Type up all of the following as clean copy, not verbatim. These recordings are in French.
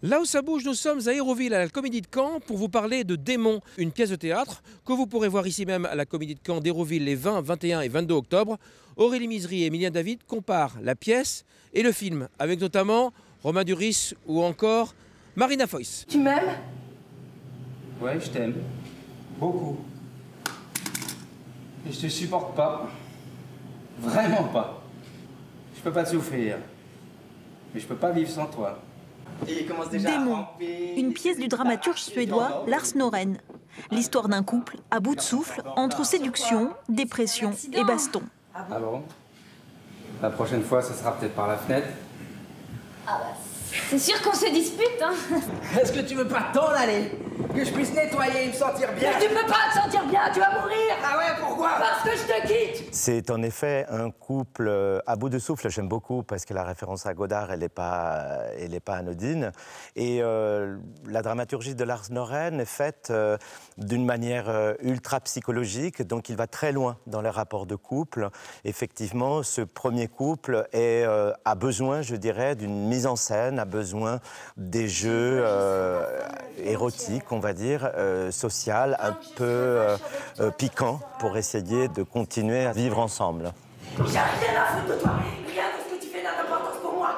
Là où ça bouge, nous sommes à Hérouville, à la Comédie de Caen, pour vous parler de Démon, une pièce de théâtre que vous pourrez voir ici même à la Comédie de Caen d'Hérouville les 20, 21 et 22 octobre. Aurélie Misery et Emilien David comparent la pièce et le film, avec notamment Romain Duris ou encore Marina Foïs. Tu m'aimes? Ouais, je t'aime. Beaucoup. Et je te supporte pas. Vraiment pas. Je peux pas te souffrir. Mais je peux pas vivre sans toi. Et il commence déjà Démon, une pièce du dramaturge suédois Lars Norén. L'histoire d'un couple à bout de souffle entre séduction, dépression et baston. Ah bon? La prochaine fois, ça sera peut-être par la fenêtre. Ah bah, c'est sûr qu'on se dispute, hein. Est-ce que tu veux pas t'en aller? Que je puisse nettoyer et me sentir bien? Mais tu peux pas te sentir bien, tu vas mourir. Ah ouais, pourquoi? Parce que je te quitte. C'est en effet un couple à bout de souffle, j'aime beaucoup parce que la référence à Godard, elle n'est pas anodine. Et la dramaturgie de Lars Norén est faite d'une manière ultra psychologique, donc il va très loin dans les rapports de couple. Effectivement, ce premier couple a besoin, je dirais, d'une mise en scène, a besoin des jeux érotiques, on va dire, social, un peu piquant, pour essayer de continuer à vivre ensemble. J'ai rien à foutre de toi. Rien de ce que tu fais n'a d'importance pour moi.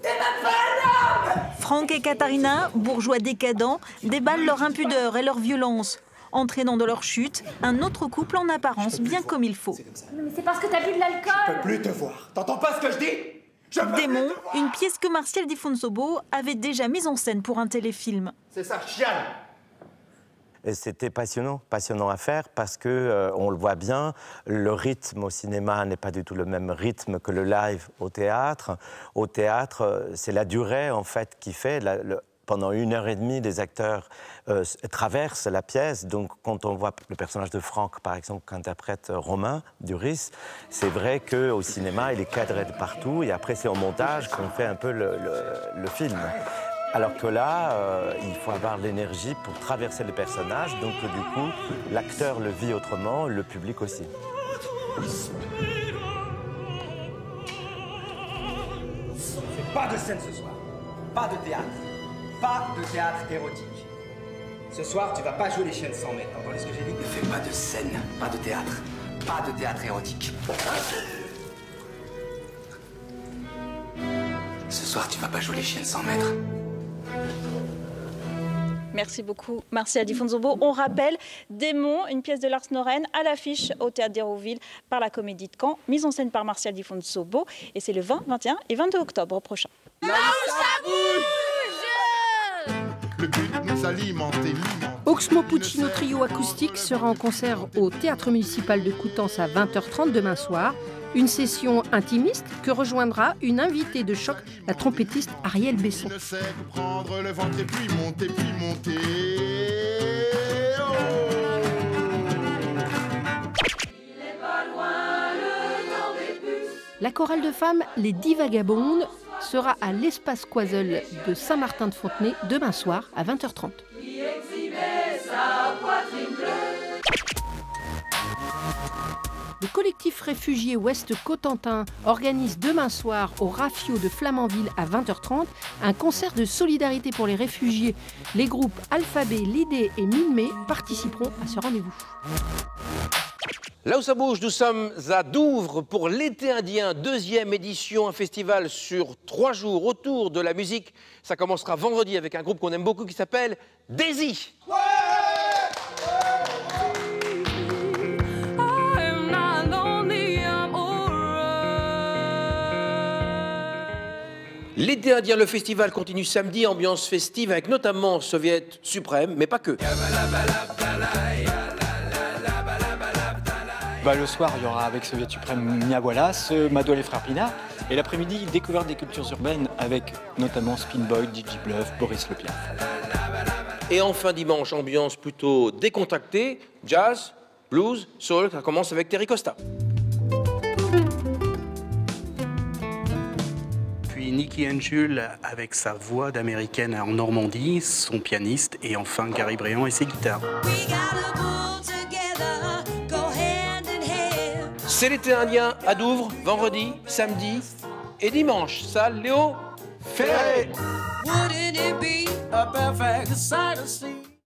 T'es même pas un homme. Franck et Katharina, bourgeois décadents, déballent leur impudeur et leur violence, entraînant dans leur chute un autre couple en apparence bien comme il faut. Mais c'est parce que t'as bu de l'alcool. Je peux plus te voir. T'entends pas ce que je dis? Démon, une pièce que Martial Di Fonsobo avait déjà mise en scène pour un téléfilm. C'est ça, chiale. C'était passionnant à faire parce que, on le voit bien, le rythme au cinéma n'est pas du tout le même rythme que le live au théâtre. Au théâtre, c'est la durée en fait qui fait. Pendant 1h30, les acteurs traversent la pièce. Donc, quand on voit le personnage de Franck, par exemple, qu'interprète Romain Duris, c'est vrai qu'au cinéma, il est cadré de partout. Et après, c'est au montage qu'on fait un peu le film. Alors que là, il faut avoir l'énergie pour traverser le personnage. Donc, du coup, l'acteur le vit autrement, le public aussi. Pas de scène ce soir. Pas de théâtre. Pas de théâtre érotique. Ce soir, tu vas pas jouer les chiens de 100 mètres. T'entends ce que j'ai dit? Ne fais pas de scène, pas de théâtre. Pas de théâtre érotique. Ce soir, tu vas pas jouer les chiens de 100 mètres. Merci beaucoup, Martial Di Fonsobo. On rappelle Démon, une pièce de Lars Norén à l'affiche au Théâtre d'Hérouville par la Comédie de Caen, mise en scène par Martial Di Fonsobo. Et c'est le 20, 21 et 22 octobre prochain. Là où ça bouge. Le but nous alimente et alimente. Oxmo Puccino Trio acoustique sera en concert au Théâtre municipal de Coutances à 20h30 demain soir. Une session intimiste que rejoindra une invitée de choc, la trompettiste Ariel Besson. Ne sait que prendre le ventre et puis monter, puis monter. Oh. Il est pas loin le temps des puces. La chorale de femmes Les 10 Vagabondes sera à l'espace Coiseul de Saint-Martin-de-Fontenay demain soir à 20h30. Qui exhibait sa poitrine bleue. Le collectif réfugié Ouest Cotentin organise demain soir au Rafio de Flamanville à 20h30 un concert de solidarité pour les réfugiés. Les groupes Alphabet, L'Idée et Minmé participeront à ce rendez-vous. Là où ça bouge, nous sommes à Douvres pour l'été indien, 2e édition, un festival sur 3 jours autour de la musique. Ça commencera vendredi avec un groupe qu'on aime beaucoup qui s'appelle Daisy. Ouais. L'été indien, le festival continue samedi, ambiance festive avec notamment Soviet Suprême, mais pas que. Le soir, il y aura avec Soviet Suprême Mia Wallace, Mado et les Frères Pinard. Et l'après-midi, découverte des cultures urbaines avec notamment Spinboy, DJ Bluff, Boris Le Piaf. Et enfin dimanche, ambiance plutôt décontractée, jazz, blues, soul, ça commence avec Terry Costa. Nicky Angel avec sa voix d'américaine en Normandie, son pianiste, et enfin Gary Briand et ses guitares. C'est l'été indien à Douvres, vendredi, samedi et dimanche. Salle Léo Ferré. be a perfect sight to see.